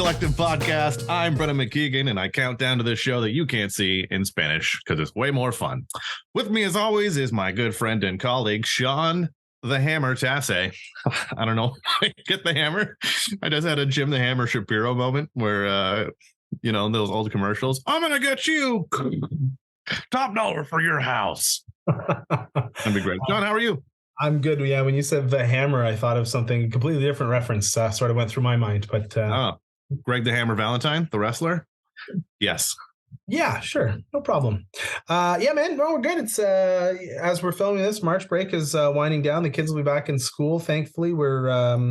Collective podcast. I'm Brendan McKeigan, and I count down to this show that you can't see in Spanish because it's way more fun. With me, as always, is my good friend and colleague, Sean the Hammer Tasse. I don't know how I get the hammer. I just had a Jim the Hammer Shapiro moment where, those old commercials. I'm going to get you top dollar for your house. That'd be great. Sean, how are you? I'm good. Yeah, when you said the hammer, I thought of something completely different reference. Sort of went through my mind, but Greg the Hammer Valentine, the wrestler. Yes. Yeah, sure, no problem. Yeah, man, no, we're good. It's as we're filming this, March break is winding down. The kids will be back in school. Thankfully, we're I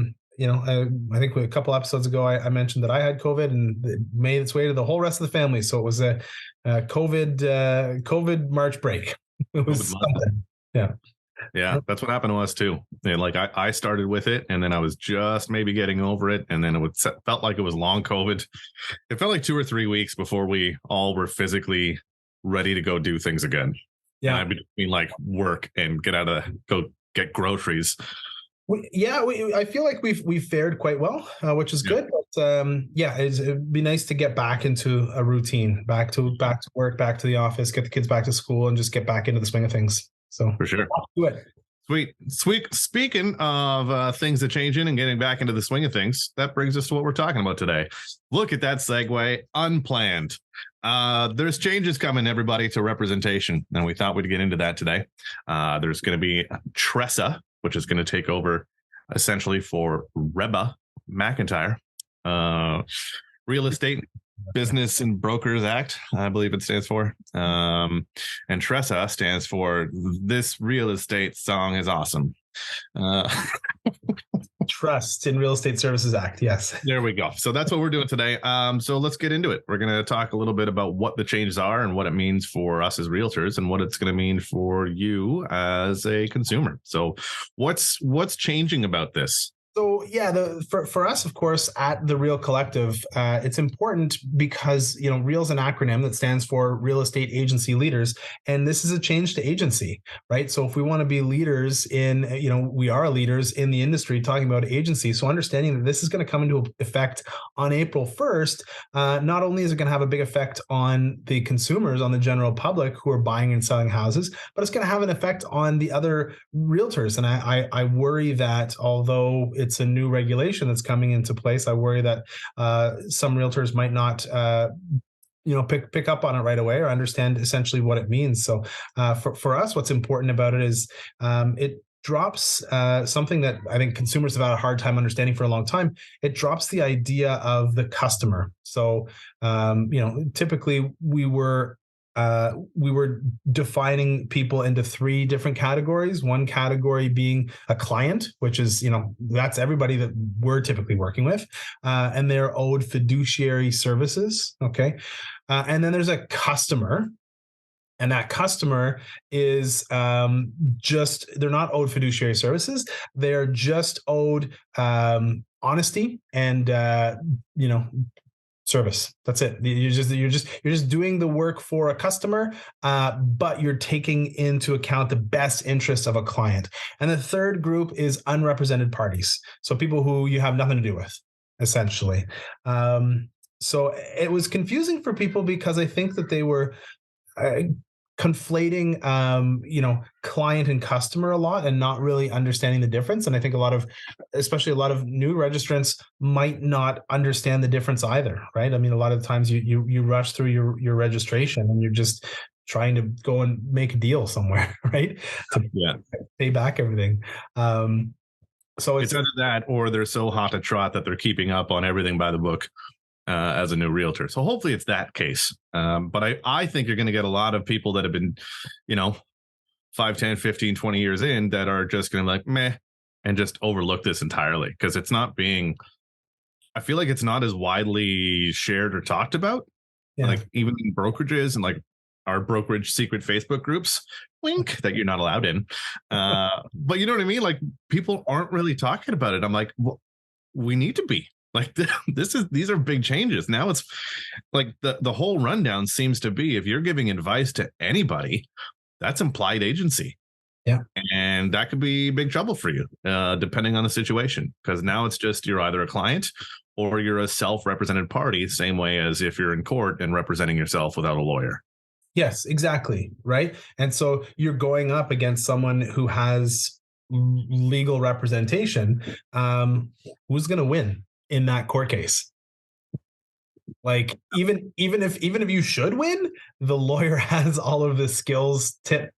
think a couple episodes ago I mentioned that I had COVID and it made its way to the whole rest of the family. So it was a COVID March break. It was something. Yeah. Yeah, that's what happened to us too. And like I started with it, and then I was just maybe getting over it, and then felt like it was long COVID. It felt like 2 or 3 weeks before we all were physically ready to go do things again. Yeah, and between like work and go get groceries. I feel like we've fared quite well, which is good. But it'd be nice to get back into a routine, back to work, back to the office, get the kids back to school, and just get back into the swing of things. So for sure. Do it. Sweet. Speaking of things that change in and getting back into the swing of things, that brings us to what we're talking about today. Look at that segue, unplanned. There's changes coming, everybody, to representation, and we thought we'd get into that today. There's going to be Tasse, which is going to take over essentially for Reba McEntire, Real Estate Business and Brokers Act, I believe it stands for. And Tasse stands for This Real Estate Song is Awesome. Trust in Real Estate Services Act. Yes. There we go. So that's what we're doing today. So let's get into it. We're going to talk a little bit about what the changes are and what it means for us as realtors and what it's going to mean for you as a consumer. So what's changing about this? So yeah, for us, of course, at the Real Collective, it's important because Real is an acronym that stands for Real Estate Agency Leaders, and this is a change to agency, right? So if we want to be leaders in, we are leaders in the industry talking about agency. So understanding that this is going to come into effect on April 1st, not only is it going to have a big effect on the consumers, on the general public who are buying and selling houses, but it's going to have an effect on the other realtors. And I worry that although it's a new regulation that's coming into place, I worry that some realtors might not pick up on it right away or understand essentially what it means. So for us, what's important about it is it drops something that I think consumers have had a hard time understanding for a long time. It drops the idea of the customer. So typically we were defining people into 3 different categories. One category being a client, which is, that's everybody that we're typically working with, and they're owed fiduciary services. Okay. And then there's a customer. And that customer is they're not owed fiduciary services. They're just owed honesty and, service. That's it. You're just doing the work for a customer, but you're taking into account the best interests of a client. And the third group is unrepresented parties. So people who you have nothing to do with, essentially. So it was confusing for people because I think that they were conflating client and customer a lot and not really understanding the difference. And I think especially a lot of new registrants might not understand the difference either, right? I mean, a lot of times you rush through your registration and you're just trying to go and make a deal somewhere, right? To pay back everything. So it's either that or they're so hot to trot that they're keeping up on everything by the book. As a new realtor. So hopefully it's that case. But I think you're going to get a lot of people that have been, 5, 10, 15, 20 years in that are just going to be like, meh, and just overlook this entirely because I feel like it's not as widely shared or talked about. Yeah. Like even in brokerages and like our brokerage secret Facebook groups, wink, that you're not allowed in. But you know what I mean? Like people aren't really talking about it. I'm like, well, we need to be. Like these are big changes. Now it's like the whole rundown seems to be if you're giving advice to anybody, that's implied agency. Yeah. And that could be big trouble for you, depending on the situation. Because now it's just you're either a client or you're a self-represented party, same way as if you're in court and representing yourself without a lawyer. Yes, exactly. Right. And so you're going up against someone who has legal representation. Who's going to win in that court case? Like even if you should win, the lawyer has all of the skills, tips,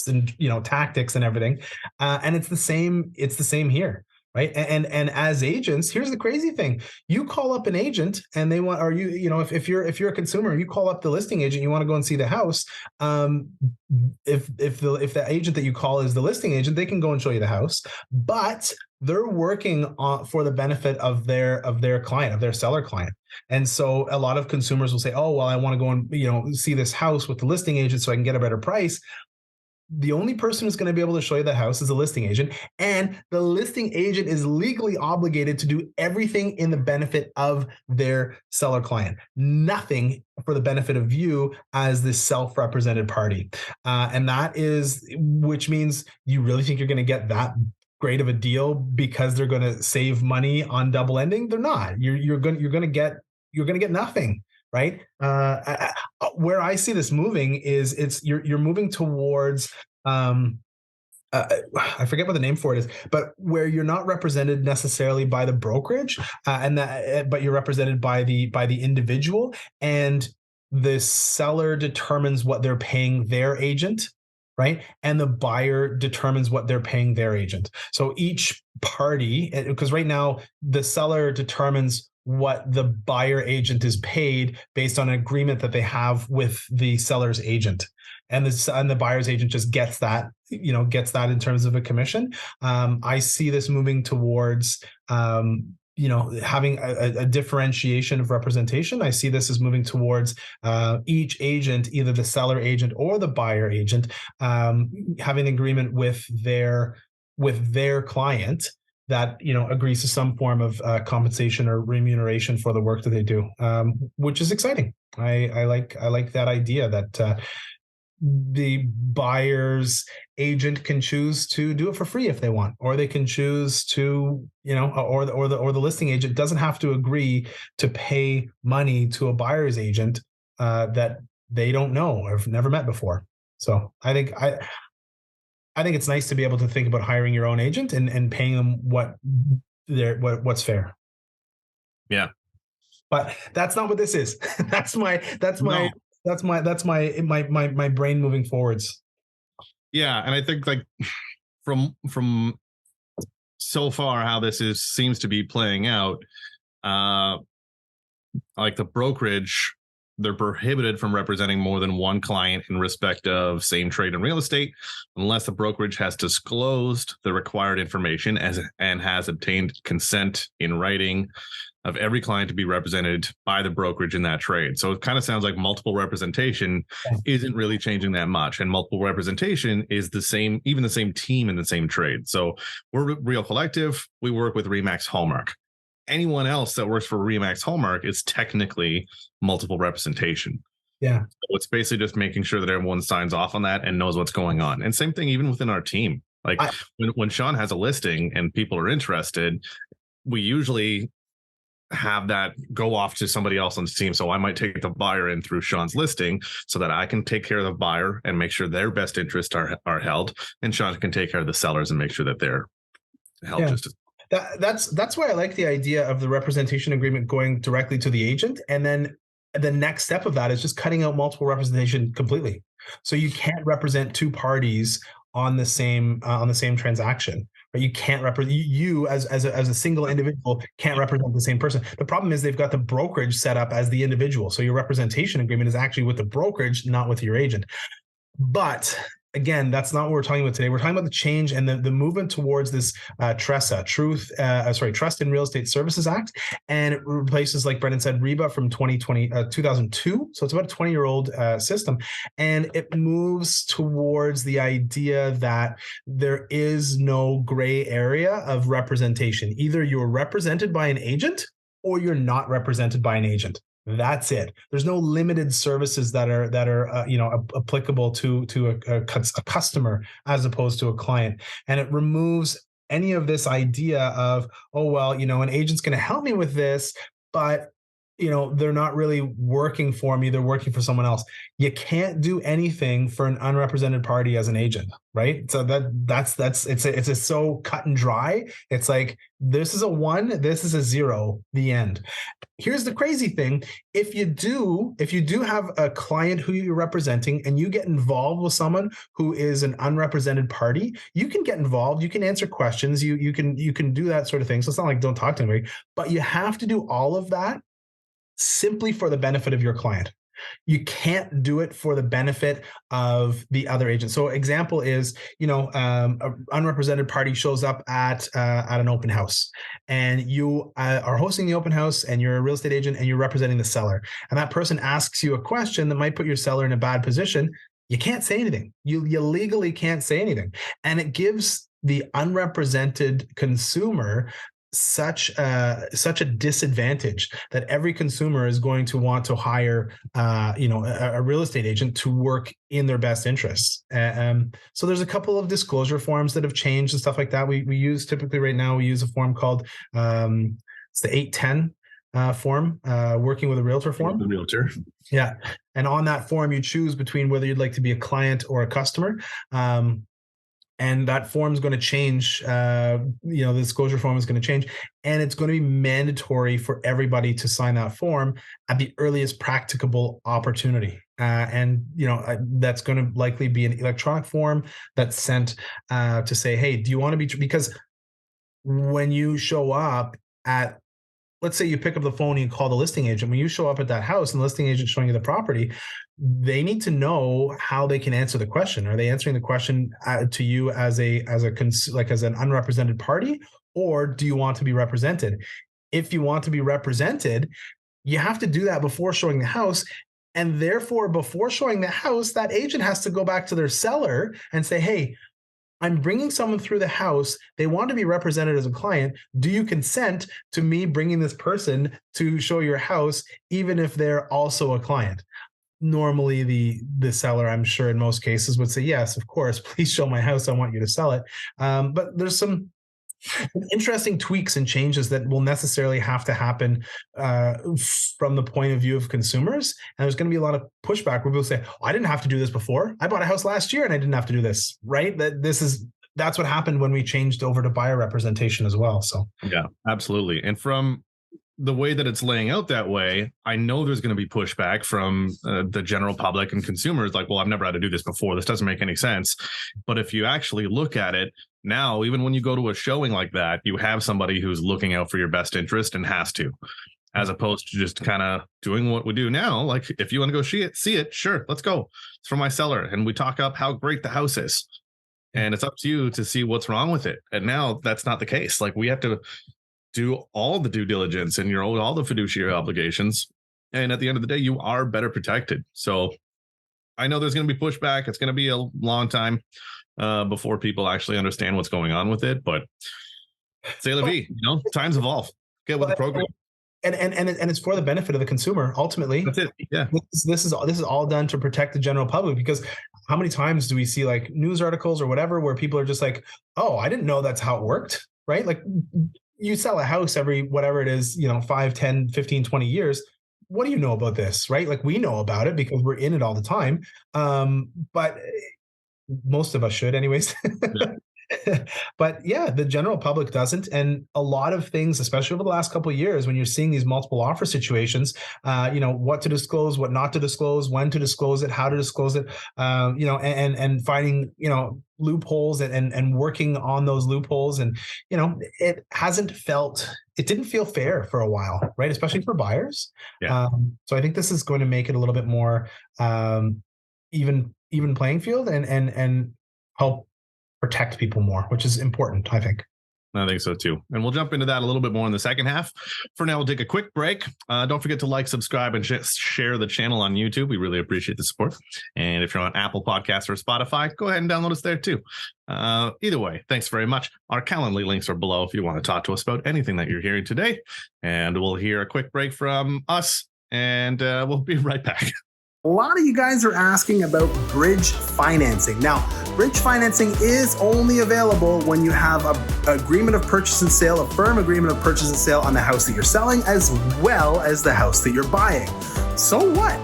and tactics and everything. And it's the same here. Right. And as agents, here's the crazy thing. You call up an agent and they want, or if you're a consumer, you call up the listing agent, you want to go and see the house. If the agent that you call is the listing agent, they can go and show you the house, but they're working for the benefit of their client, of their seller client. And so a lot of consumers will say, oh, well, I want to go and see this house with the listing agent so I can get a better price. The only person who's going to be able to show you the house is the listing agent, and the listing agent is legally obligated to do everything in the benefit of their seller client, nothing for the benefit of you as the self-represented party. And that is, which means you really think you're going to get that great of a deal because they're going to save money on double ending? They're not. You're going to get nothing. Right. Where I see this moving is you're moving towards I forget what the name for it is, but where you're not represented necessarily by the brokerage, but you're represented by the individual, and the seller determines what they're paying their agent. Right. And the buyer determines what they're paying their agent. So each party, because right now the seller determines what the buyer agent is paid based on an agreement that they have with the seller's agent. And the buyer's agent just gets that in terms of a commission. I see this moving towards, having a differentiation of representation. I see this as moving towards each agent, either the seller agent or the buyer agent, having an agreement with their client that agrees to some form of compensation or remuneration for the work that they do, which is exciting. I like that idea that the buyer's agent can choose to do it for free if they want, or they can choose to, or the listing agent doesn't have to agree to pay money to a buyer's agent that they don't know or have never met before. So I think it's nice to be able to think about hiring your own agent and paying them what's fair. Yeah. But that's not what this is. That's my brain moving forwards. Yeah. And I think like from so far how this seems to be playing out, like the brokerage, they're prohibited from representing more than one client in respect of same trade in real estate, unless the brokerage has disclosed the required information and has obtained consent in writing of every client to be represented by the brokerage in that trade. So it kind of sounds like multiple representation isn't really changing that much. And multiple representation is even the same team in the same trade. So we're Real Collective. We work with RE/MAX Hallmark. Anyone else that works for RE/MAX Hallmark is technically multiple representation. Yeah. So it's basically just making sure that everyone signs off on that and knows what's going on. And same thing even within our team. Like when Sean has a listing and people are interested, we usually have that go off to somebody else on the team. So I might take the buyer in through Sean's listing so that I can take care of the buyer and make sure their best interests are held. And Sean can take care of the sellers and make sure that they're held just as That's why I like the idea of the representation agreement going directly to the agent. And then the next step of that is just cutting out multiple representation completely. So you can't represent two parties on the same transaction. But you can't represent you as a single individual can't represent the same person. The problem is they've got the brokerage set up as the individual. So your representation agreement is actually with the brokerage, not with your agent. But again, that's not what we're talking about today. We're talking about the change and the movement towards this TRESA, Trust in Real Estate Services Act. And it replaces, like Brenden said, REBA from 2002. So it's about a 20-year-old system. And it moves towards the idea that there is no gray area of representation. Either you're represented by an agent or you're not represented by an agent. That's it. There's no limited services that are applicable to a customer as opposed to a client, and it removes any of this idea of, oh, well, an agent's going to help me with this, but they're not really working for me. They're working for someone else. You can't do anything for an unrepresented party as an agent, right? So it's so cut and dry. It's like, this is a 1, this is a 0, the end. Here's the crazy thing. If you do have a client who you're representing and you get involved with someone who is an unrepresented party, you can get involved, you can answer questions, you can do that sort of thing. So it's not like don't talk to anybody, but you have to do all of that simply for the benefit of your client. You can't do it for the benefit of the other agent. So example is, an unrepresented party shows up at an open house, and you are hosting the open house, and you're a real estate agent and you're representing the seller. And that person asks you a question that might put your seller in a bad position. You can't say anything. You legally can't say anything. And it gives the unrepresented consumer such a disadvantage that every consumer is going to want to hire a real estate agent to work in their best interests. So there's a couple of disclosure forms that have changed and stuff like that. We use typically right now, we use a form called it's the 810 form, working with a realtor form. The realtor. Yeah. And on that form, you choose between whether you'd like to be a client or a customer. And that form is going to change. The disclosure form is going to change, and it's going to be mandatory for everybody to sign that form at the earliest practicable opportunity. That's going to likely be an electronic form that's sent to say, hey, do you want to be? Because when you show up at, let's say you pick up the phone and you call the listing agent. When you show up at that house and the listing agent showing you the property, they need to know how they can answer the question. Are they answering the question to you as an unrepresented party, or do you want to be represented? If you want to be represented, you have to do that before showing the house. And therefore, before showing the house, that agent has to go back to their seller and say, hey, I'm bringing someone through the house. They want to be represented as a client. Do you consent to me bringing this person to show your house, even if they're also a client? Normally, the seller, I'm sure in most cases, would say, yes, of course, please show my house. I want you to sell it. But there's some interesting tweaks and changes that will necessarily have to happen from the point of view of consumers. And there's going to be a lot of pushback where people say, I didn't have to do this before. I bought a house last year and I didn't have to do this, right? That's what happened when we changed over to buyer representation as well. So yeah, absolutely. And from the way that it's laying out that way, I know there's going to be pushback from the general public and consumers like, well, I've never had to do this before. This doesn't make any sense. But if you actually look at it now, even when you go to a showing like that, you have somebody who's looking out for your best interest and has to, as opposed to just kind of doing what we do now. Like, if you want to go see it, sure, let's go. It's from my seller. And we talk up how great the house is. And it's up to you to see what's wrong with it. And now that's not the case. Like, we have to do all the due diligence and all the fiduciary obligations. And at the end of the day, you are better protected. So I know there's going to be pushback. It's going to be a long time before people actually understand what's going on with it. But c'est la vie, times evolve. Get with the program. And it's for the benefit of the consumer. Ultimately, that's it. Yeah. This is all done to protect the general public, because how many times do we see like news articles or whatever where people are just like, oh, I didn't know that's how it worked. Right. Like, you sell a house every, whatever it is, 5, 10, 15, 20 years. What do you know about this? Right. Like, we know about it because we're in it all the time. But most of us should anyways. Yeah. But yeah, the general public doesn't. And a lot of things, especially over the last couple of years, when you're seeing these multiple offer situations, what to disclose, what not to disclose, when to disclose it, how to disclose it, and finding, loopholes and working on those loopholes. And, it didn't feel fair for a while, right? Especially for buyers. Yeah. So I think this is going to make it a little bit more even playing field and help protect people more, which is important, I think. I think so too. And we'll jump into that a little bit more in the second half. For now, we'll take a quick break. Don't forget to like, subscribe, and share the channel on YouTube. We really appreciate the support. And if you're on Apple Podcasts or Spotify, go ahead and download us there too. Either way, thanks very much. Our Calendly links are below if you want to talk to us about anything that you're hearing today. And we'll hear a quick break from us, and we'll be right back. A lot of you guys are asking about bridge financing. Now, bridge financing is only available when you have an agreement of purchase and sale, a firm agreement of purchase and sale on the house that you're selling, as well as the house that you're buying. So what?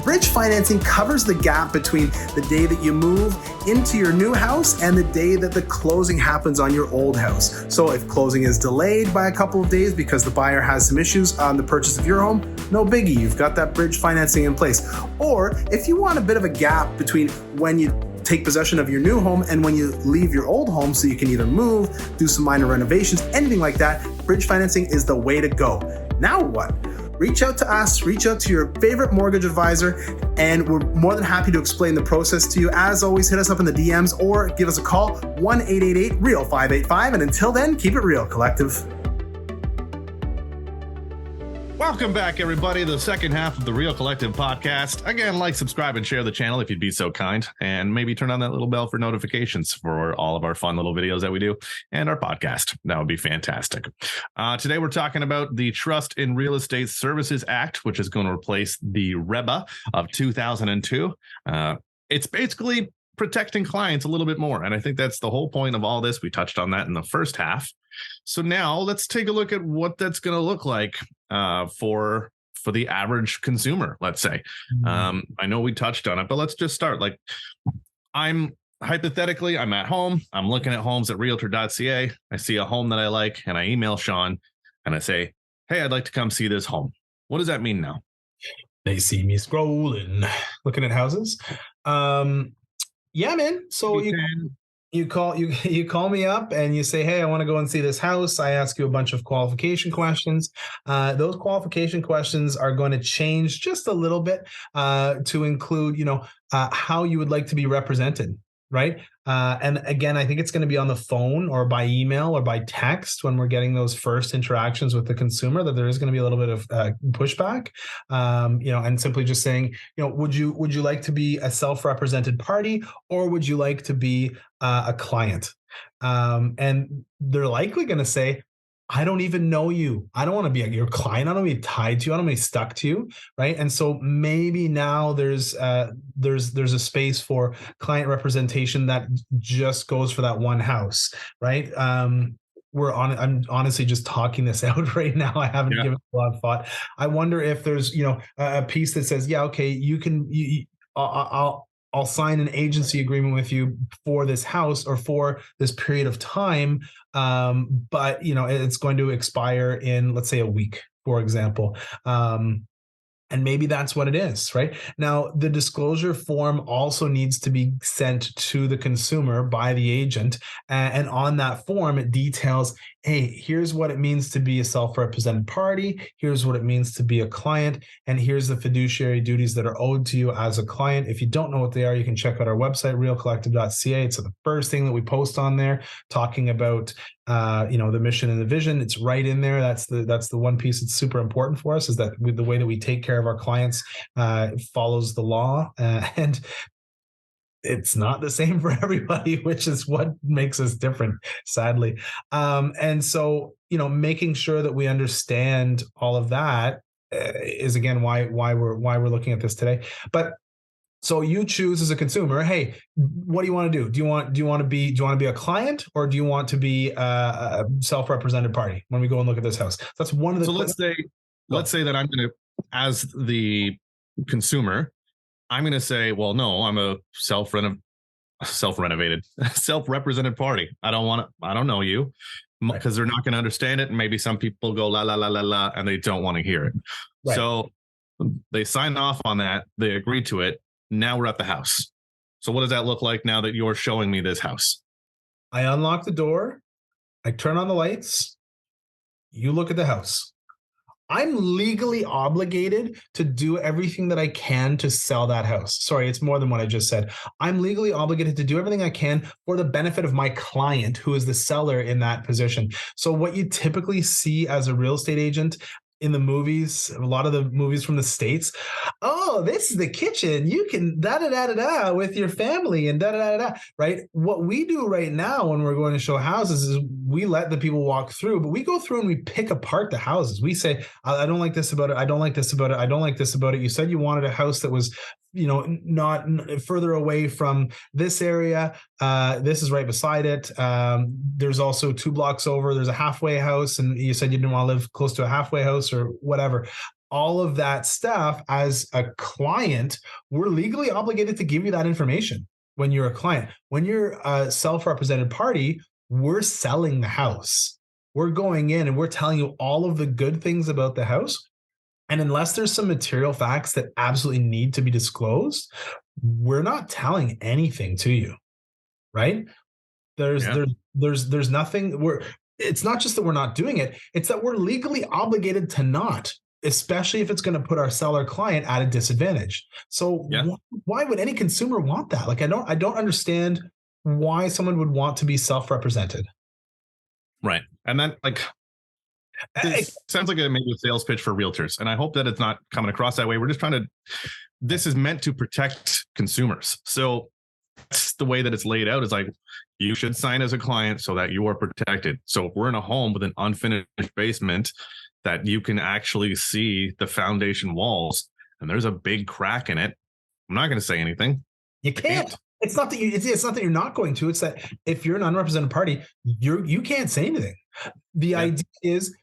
Bridge financing covers the gap between the day that you move into your new house and the day that the closing happens on your old house. So if closing is delayed by a couple of days because the buyer has some issues on the purchase of your home, no biggie, you've got that bridge financing in place. Or if you want a bit of a gap between when you take possession of your new home and when you leave your old home, so you can either move, do some minor renovations, anything like that, bridge financing is the way to go. Now what? Reach out to us, reach out to your favorite mortgage advisor, and we're more than happy to explain the process to you. As always, hit us up in the DMs or give us a call, 1-888-REAL-585. And until then, keep it real, collective. Welcome back, everybody. The second half of the Real Collective podcast. Again, like, subscribe, and share the channel if you'd be so kind. And maybe turn on that little bell for notifications for all of our fun little videos that we do and our podcast. That would be fantastic. Today, we're talking about the Trust in Real Estate Services Act, which is going to replace the REBA of 2002. It's basically protecting clients a little bit more. And I think that's the whole point of all this. We touched on that in the first half. So now let's take a look at what that's going to look like for the average consumer, let's say. I know we touched on it, but let's just start. Like, I'm at home. I'm looking at homes at realtor.ca. I see a home that I like, and I email Sean and I say, hey, I'd like to come see this home. What does that mean now? They see me scrolling, looking at houses. Yeah, man. So you call me up and you say, hey, I want to go and see this house. I ask you a bunch of qualification questions. Those qualification questions are going to change just a little bit to include, how you would like to be represented. Right. And again, I think it's going to be on the phone or by email or by text when we're getting those first interactions with the consumer, that there is going to be a little bit of pushback, and simply just saying, would you like to be a self-represented party, or would you like to be a client? And they're likely going to say, I don't even know you. I don't want to be your client. I don't want to be tied to you. I don't want to be stuck to you. Right. And so maybe now there's a space for client representation that just goes for that one house. Right. I'm honestly just talking this out right now. I haven't given it a lot of thought. I wonder if there's, a piece that says, yeah, okay, I'll sign an agency agreement with you for this house or for this period of time. But it's going to expire in, let's say, a week, for example. And maybe that's what it is, right? Now, the disclosure form also needs to be sent to the consumer by the agent. And on that form, it details, hey, here's what it means to be a self-represented party. Here's what it means to be a client. And here's the fiduciary duties that are owed to you as a client. If you don't know what they are, you can check out our website, realcollective.ca. It's the first thing that we post on there, talking about the mission and the vision. It's right in there. That's the one piece that's super important for us, is that the way that we take care of our clients follows the law, and it's not the same for everybody, which is what makes us different, sadly. And so, making sure that we understand all of that is again why we're looking at this today. But so you choose as a consumer, hey, what do you want to do? Do you want to be a client, or do you want to be a self-represented party when we go and look at this house? That's one of the. So let's say that I'm going to, as the consumer, I'm going to say, well, no, I'm a self-represented party. I don't know you, because they're not going to understand it. And maybe some people go la la la la la, and they don't want to hear it. Right. So they sign off on that. They agree to it. Now we're at the house. So what does that look like now that you're showing me this house? I unlock the door. I turn on the lights. You look at the house. I'm legally obligated to do everything that I can to sell that house. Sorry, it's more than what I just said. I'm legally obligated to do everything I can for the benefit of my client, who is the seller in that position. So what you typically see as a real estate agent in the movies, a lot of the movies from the States. Oh, this is the kitchen. You can da da da da da with your family and da da da da. Right. What we do right now when we're going to show houses is we let the people walk through, but we go through and we pick apart the houses. We say, I don't like this about it. I don't like this about it. I don't like this about it. You said you wanted a house that was, not further away from this area. This is right beside it. There's also 2 blocks over. There's a halfway house, and you said you didn't want to live close to a halfway house or whatever. All of that stuff, as a client, we're legally obligated to give you that information when you're a client. When you're a self-represented party, we're selling the house. We're going in and we're telling you all of the good things about the house. And unless there's some material facts that absolutely need to be disclosed, we're not telling anything to you, right? There's nothing. It's not just that we're not doing it; it's that we're legally obligated to not, especially if it's going to put our seller client at a disadvantage. So why would any consumer want that? Like, I don't understand why someone would want to be self-represented. Right, and then this sounds like maybe a sales pitch for realtors, and I hope that it's not coming across that way. We're just trying to. This is meant to protect consumers, so that's the way that it's laid out. Is like you should sign as a client so that you are protected. So if we're in a home with an unfinished basement, that you can actually see the foundation walls, and there's a big crack in it. I'm not going to say anything. You can't. It's not that it's not that you're not going to. It's that if you're an unrepresented party, you can't say anything. The idea is.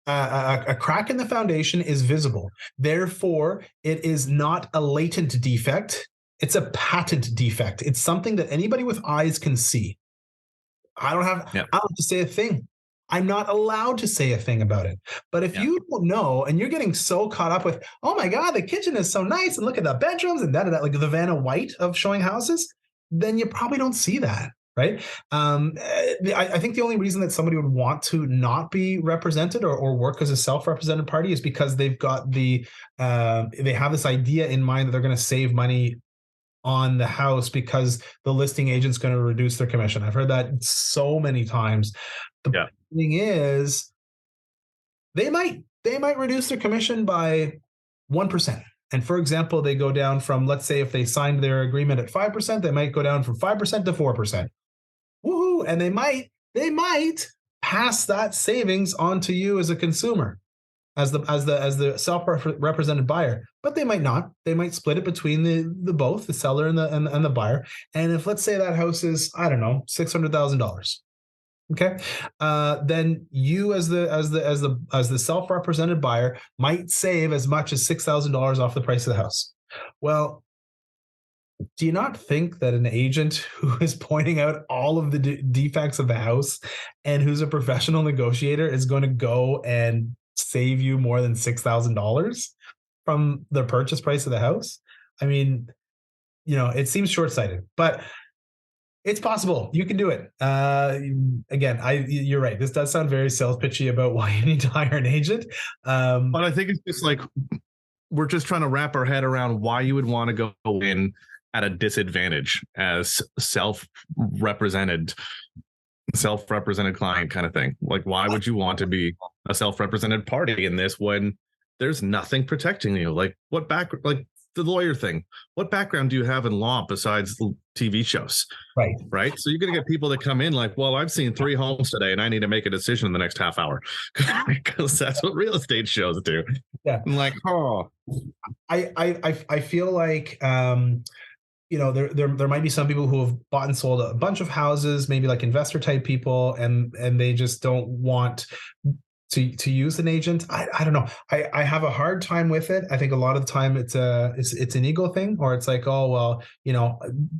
A crack in the foundation is visible. Therefore, it is not a latent defect. It's a patent defect. It's something that anybody with eyes can see. I don't have to say a thing. I'm not allowed to say a thing about it. But if you don't know, and you're getting so caught up with, oh my God, the kitchen is so nice, and look at the bedrooms and that, like the Vanna White of showing houses, then you probably don't see that. Right. I think the only reason that somebody would want to not be represented or work as a self-represented party is because they've got they have this idea in mind that they're going to save money on the house because the listing agent's going to reduce their commission. I've heard that so many times. The thing is, they might reduce their commission by 1%. And for example, they go down from, let's say if they signed their agreement at 5%, they might go down from 5% to 4%. Woohoo! And they might pass that savings on to you as a consumer, as the self-represented buyer. But they might not. They might split it between the both, the seller and the buyer. And if, let's say, that house is, I don't know, $600,000. Okay, then you as the self-represented buyer might save as much as $6,000 off the price of the house. Well, do you not think that an agent who is pointing out all of the defects of the house and who's a professional negotiator is going to go and save you more than $6,000 from the purchase price of the house? I mean, it seems short-sighted, but it's possible. You can do it. Again, you're right. This does sound very sales pitchy about why you need to hire an agent. But I think it's just like we're just trying to wrap our head around why you would want to go in at a disadvantage as self-represented client kind of thing. Like, why would you want to be a self-represented party in this when there's nothing protecting you? Like, like the lawyer thing, what background do you have in law besides TV shows? Right. So you're going to get people that come in like, well, I've seen 3 homes today and I need to make a decision in the next half hour because that's what real estate shows do. Yeah. I'm like, I feel like, there might be some people who have bought and sold a bunch of houses, maybe like investor type people, and they just don't want to use an agent. I don't know. I have a hard time with it. I think a lot of the time it's an ego thing, or it's like, oh, well,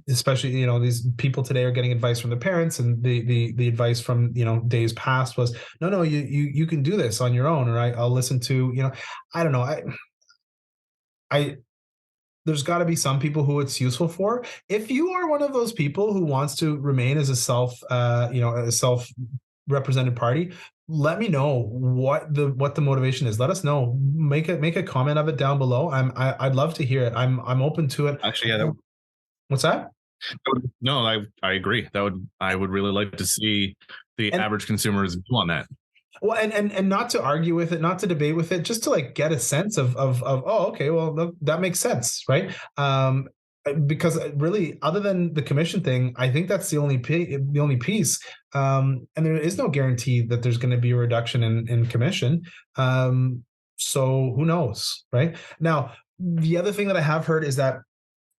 especially, these people today are getting advice from their parents, and the advice from, days past was, no, you can do this on your own, or I'll listen to, I don't know. There's got to be some people who it's useful for. If you are one of those people who wants to remain as a self-represented party, let me know what the motivation is. Let us know. Make a comment of it down below. I'd love to hear it. I'm open to it. Actually, yeah. What's that? No, I agree. I would really like to see the average consumer's view on that. Well, and not to argue with it, not to debate with it, just to like get a sense of oh, okay, well that makes sense, right? Because really, other than the commission thing, I think that's the only piece. And there is no guarantee that there's going to be a reduction in commission. So who knows, right? Now, the other thing that I have heard is that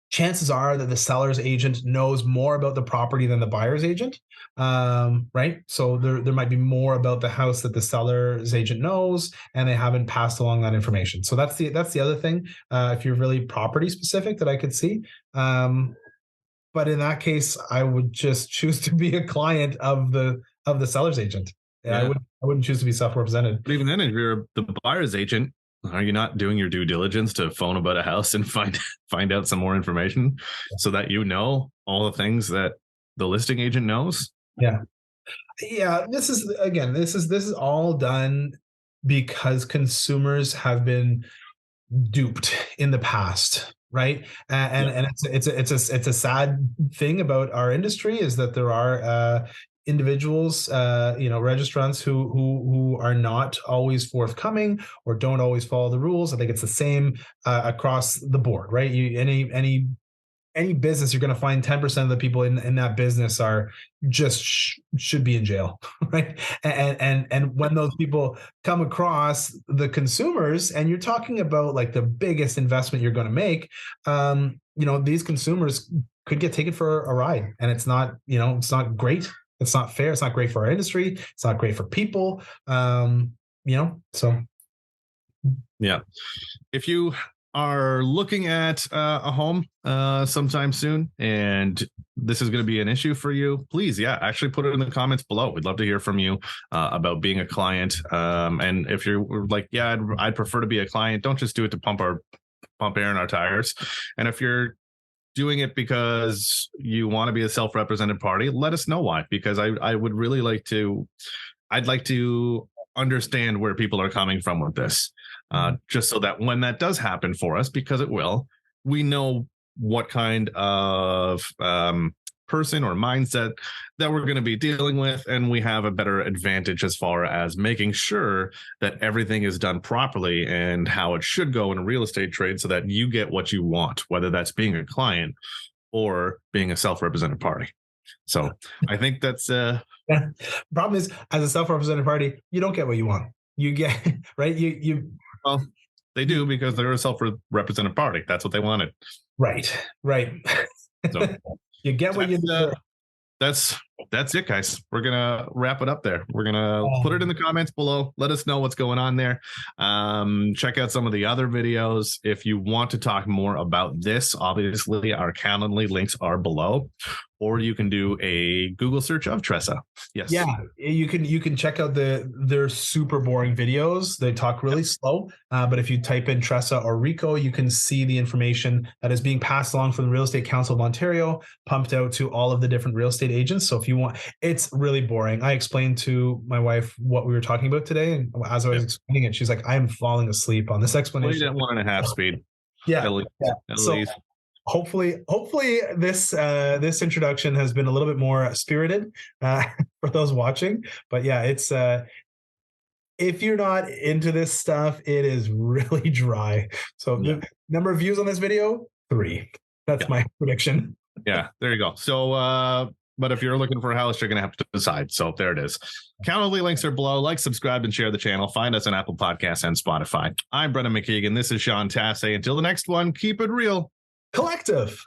chances are that the seller's agent knows more about the property than the buyer's agent, right? So there might be more about the house that the seller's agent knows, and they haven't passed along that information. So that's the other thing. If you're really property specific, that I could see. But in that case, I would just choose to be a client of the seller's agent. Yeah. I wouldn't choose to be self-represented. But even then, if you're the buyer's agent, are you not doing your due diligence to phone about a house and find out some more information so that you know all the things that the listing agent knows? Yeah. This is all done because consumers have been duped in the past, right? And it's a sad thing about our industry is that there are individuals, registrants who are not always forthcoming or don't always follow the rules. I think it's the same across the board, right? Any business, you're going to find 10% of the people in that business are just should be in jail, right? And when those people come across the consumers, and you're talking about like the biggest investment you're going to make, these consumers could get taken for a ride, and it's not great. It's not fair. It's not great for our industry. It's not great for people. So. Yeah. If you are looking at a home sometime soon and this is going to be an issue for you, please, actually put it in the comments below. We'd love to hear from you about being a client. And if you're like, I'd prefer to be a client, don't just do it to pump air in our tires. And if you're doing it because you want to be a self-represented party, let us know why, because I would really I'd like to understand where people are coming from with this, just so that when that does happen for us, because it will, we know what kind of person or mindset that we're going to be dealing with, and we have a better advantage as far as making sure that everything is done properly and how it should go in a real estate trade, so that you get what you want, whether that's being a client or being a self-represented party. So I think that's problem is, as a self-represented party, you don't get what you want. You get right. Well, they do, because they're a self-represented party. That's what they wanted. Right. So you get what you deserve. That's it, guys. We're gonna wrap it up there. We're gonna put it in the comments below. Let us know what's going on there. Check out some of the other videos. If you want to talk more about this, obviously our Calendly links are below, or you can do a Google search of Tasse. Yes. Yeah, you can check out their super boring videos. They talk really slow, but if you type in Tasse or Rico, you can see the information that is being passed along from the Real Estate Council of Ontario, pumped out to all of the different real estate agents. So if you want, it's really boring. I explained to my wife what we were talking about today, and as I was explaining it, she's like, "I am falling asleep on this explanation." Well, you did 1.5 speed. At least. Hopefully this introduction has been a little bit more spirited for those watching. But it's if you're not into this stuff, it is really dry. So the number of views on this video, 3. That's my prediction. Yeah, there you go. So but if you're looking for a house, you're going to have to decide. So there it is. Calendly links are below. Like, subscribe, and share the channel. Find us on Apple Podcasts and Spotify. I'm Brendan McKeigan. This is Tasse. Until the next one, keep it real. Collective.